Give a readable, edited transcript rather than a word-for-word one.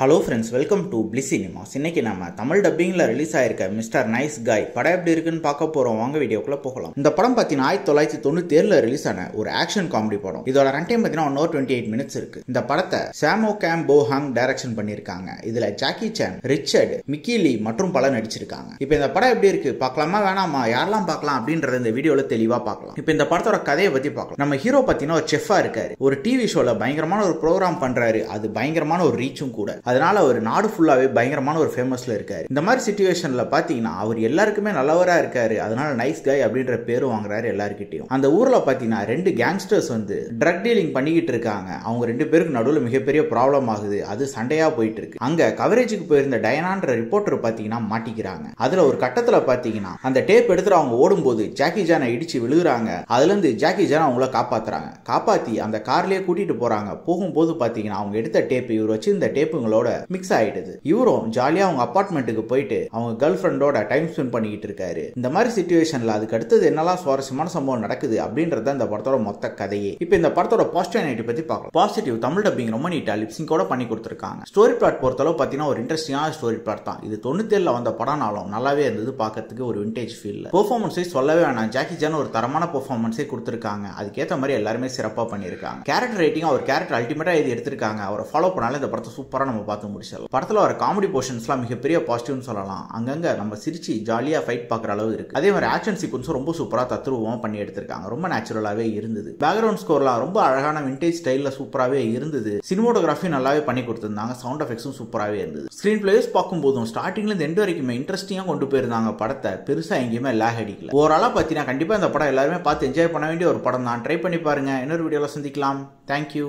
Hello friends, welcome to Bliss Cinemas. இன்னைக்கு நம்ம தமிழ் டப்பிங்கில் ரிலீஸ் ஆயிருக்க மிஸ்டர் நைஸ் காய் படம் எப்படி இருக்குன்னு பார்க்க போகிறோம். வாங்க வீடியோக்குள்ளே போகலாம். இந்த படம் பார்த்தீங்கன்னா 1997 ரிலீஸ் ஆன ஒரு ஆக்ஷன் காமெடி படம். இதோட ரன் டைம் பார்த்தீங்கன்னா 128 மினிட்ஸ் இருக்கு. இந்த படத்தை சாமோ கேம் போ ஹாங் டைரக்ஷன் பண்ணியிருக்காங்க. இதில் ஜாக்கி சான், ரிச்சர்ட், மிக்கி லீ மற்றும் பலர் நடிச்சிருக்காங்க. இப்போ இந்த படம் எப்படி இருக்கு பார்க்கலாமா வேணாமா, யாரெல்லாம் பார்க்கலாம் அப்படின்றத இந்த வீடியோவில் தெளிவாக பார்க்கலாம். இப்போ இந்த படத்தோட கதையை பற்றி பார்க்கலாம். நம்ம ஹீரோ பார்த்தீங்கன்னா ஒரு செஃபா இருக்காரு. ஒரு டிவி ஷோவில் பயங்கரமான ஒரு ப்ரோக்ராம் பண்றாரு. அது பயங்கரமான ஒரு ரீச்சும் கூட. அதனால ஒரு நாடு ஃபுல்லாவே பயங்கரமான ஒரு ஃபேமஸ்ல இருக்காரு. இந்த மாதிரி சிச்சுவேஷன்ல பாத்தீங்கன்னா அவர் எல்லாருக்குமே நல்லவரா இருக்காரு. அதனால நைஸ் காய் அப்படின்ற பேரு வாங்குறாரு எல்லார்கிட்டயும். அந்த ஊர்ல பாத்தீங்கன்னா ரெண்டு கேங்ஸ்டர்ஸ் வந்து ட்ரக் டீலிங் பண்ணிக்கிட்டு இருக்காங்க. அவங்க ரெண்டு பேருக்கு நடுவில் மிகப்பெரிய ப்ராப்ளம் ஆகுது. அது சண்டையா போயிட்டு இருக்கு. அங்க கவரேஜுக்கு போயிருந்த டயனான்ற ரிப்போர்ட்டர் பாத்தீங்கன்னா மாட்டிக்கிறாங்க. அதுல ஒரு கட்டத்துல பாத்தீங்கன்னா அந்த டேப் எடுத்துட்டு அவங்க ஓடும்போது ஜாக்கி ஜானை இடிச்சு விழுகுறாங்க. அதுல இருந்து ஜாக்கி ஜான் அவங்கள காப்பாத்துறாங்க. காப்பாத்தி அந்த கார்லயே கூட்டிட்டு போறாங்க. போகும்போது பாத்தீங்கன்னா அவங்க எடுத்த டேப் இவர் வச்சு இந்த டேப்புங்களோட மிக்ஸ் ஆயிடுது. இவரும் ஜாலியா அவங்க அபார்ட்மெண்ட்டுக்கு போயிட்டு அவங்க கேர்ள் ஃப்ரெண்டோட டைம் ஸ்பெண்ட் பண்ணிக்கிட்டு இருக்காரு. இந்த மாதிரி சிச்சுவேஷன்ல அதுக்கு அடுத்தது என்னெல்லாம் சுவாரஸ்யமான சம்பவம் நடக்குது அப்படின்றத இந்த படத்தோட மொத்த கதையே. இப்போ இந்த படத்தோட பாசிட்டிவ் நெகட்டிவ் பத்தி பார்க்கலாம். பாசிட்டிவ், தமிழ் டப்பிங் ரொம்ப நீட்டா லிப்சிங்கோட பண்ணி கொடுத்திருக்காங்க. ஸ்டோரி பிளாட் பொறுத்தளவு பாத்தீங்கன்னா ஒரு இன்ட்ரெஸ்டிங்கான ஸ்டோரி பிளாட் தான். இது 97 வந்த படம்னாலும் நல்லாவே இருந்தது. பார்க்கறதுக்கு ஒரு விண்டேஜ் ஃபீல். பெர்ஃபார்மன்ஸை சொல்லவே வேணாம். ஜாக்கி சான் ஒரு தரமான பெர்ஃபார்மன்ஸே கொடுத்திருக்காங்க. அதுக்கேற்ற மாதிரி எல்லாருமே சிறப்பா பண்ணிருக்காங்க. கேரக்டர் ரைட்டிங் அவர் கேரக்டர் அல்டிமேட்டா இது எடுத்திருக்காங்க. அவரை ஃபாலோ பண்ணாலும் இந்த படத்தை சூப்பரா நம்ம பார்த்து முடிச்சிடலாம். படத்துல வர காமெடி போர்ஷன்ஸ்லாம் மிகப்பெரிய பாசிட்டிவ்னு சொல்லலாம். அங்கங்க நம்ம சிரிச்சு ஜாலியா ஃபைட் பார்க்குற அளவு இருக்கு. அதே மாதிரி ஆக்ஷன் சீக்வன்ஸும் ரொம்ப சூப்பரா தத்ரூபமா பண்ணி எடுத்திருக்காங்க. ரொம்ப நேச்சுரலாவே இருந்தது. பேக்ரவுண்ட் ஸ்கோர்லாம் ரொம்ப அழகான விண்டேஜ் ஸ்டைல்ல சூப்பராகவே இருந்தது. சினிமோட்டோகிராஃபி நல்லாவே பண்ணி கொடுத்திருந்தாங்க. சவுண்ட் எஃபெக்ட்ஸும் சூப்பராகவே இருந்தது. ஸ்கிரீன் பிளேஸ் பார்க்கும்போதும் ஸ்டார்டிங்ல இருந்து எண்ட் வரைக்குமே இன்ட்ரெஸ்டிங்கா கொண்டு போயிருந்தாங்க. படத்தை பெருசா எங்கேயுமே லேக் அடிக்கல. ஓவராலா பார்த்தீங்கன்னா கண்டிப்பா இந்த படம் எல்லாருமே பார்த்து என்ஜாய் பண்ண வேண்டிய ஒரு படம் தான். ட்ரை பண்ணி பாருங்க. இன்னொரு வீடியோல சந்திக்கலாம். தேங்க்யூ.